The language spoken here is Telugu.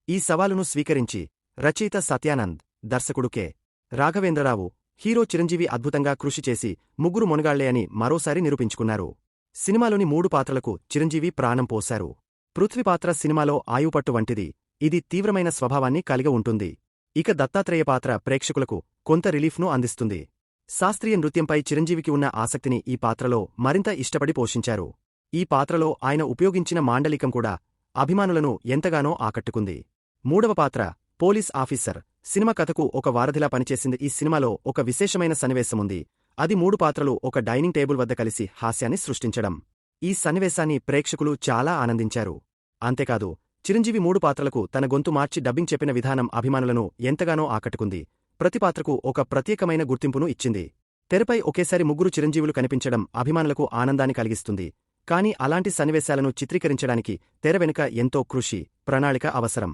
ఈ సవాలును స్వీకరించి రచయిత సత్యానంద్, దర్శకుడు కె. రాఘవేంద్రరావు, హీరో చిరంజీవి అద్భుతంగా కృషి చేసి ముగ్గురు మొనగాళ్లే అని మరోసారి నిరూపించుకున్నారు. సినిమాలోని 3 పాత్రలకు చిరంజీవి ప్రాణం పోశారు. పృథ్వీ పాత్ర సినిమాలో ఆయువుపట్టు వంటిది. ఇది తీవ్రమైన స్వభావాన్ని కలిగి ఉంటుంది. ఇక దత్తాత్రేయ పాత్ర ప్రేక్షకులకు కొంత రిలీఫ్ను అందిస్తుంది. శాస్త్రీయ నృత్యంపై చిరంజీవికి ఉన్న ఆసక్తిని ఈ పాత్రలో మరింత ఇష్టపడి పోషించారు. ఈ పాత్రలో ఆయన ఉపయోగించిన మాండలికం కూడా అభిమానులను ఎంతగానో ఆకట్టుకుంది. 3వ పాత్ర పోలీస్ ఆఫీసర్ సినిమా కథకు ఒక వారధిలా పనిచేసింది. ఈ సినిమాలో ఒక విశేషమైన సన్నివేశముంది. అది 3 పాత్రలు ఒక డైనింగ్ టేబుల్ వద్ద కలిసి హాస్యాన్ని సృష్టించడం. ఈ సన్నివేశాన్ని ప్రేక్షకులు చాలా ఆనందించారు. అంతేకాదు, చిరంజీవి 3 పాత్రలకు తన గొంతు మార్చి డబ్బింగ్ చెప్పిన విధానం అభిమానులను ఎంతగానో ఆకట్టుకుంది. ప్రతి పాత్రకు ఒక ప్రత్యేకమైన గుర్తింపును ఇచ్చింది. తెరపై ఒకేసారి ముగ్గురు చిరంజీవులు కనిపించడం అభిమానులకు ఆనందాన్ని కలిగిస్తుంది. కానీ అలాంటి సన్నివేశాలను చిత్రీకరించడానికి తెర వెనుక ఎంతో కృషి, ప్రణాళిక అవసరం.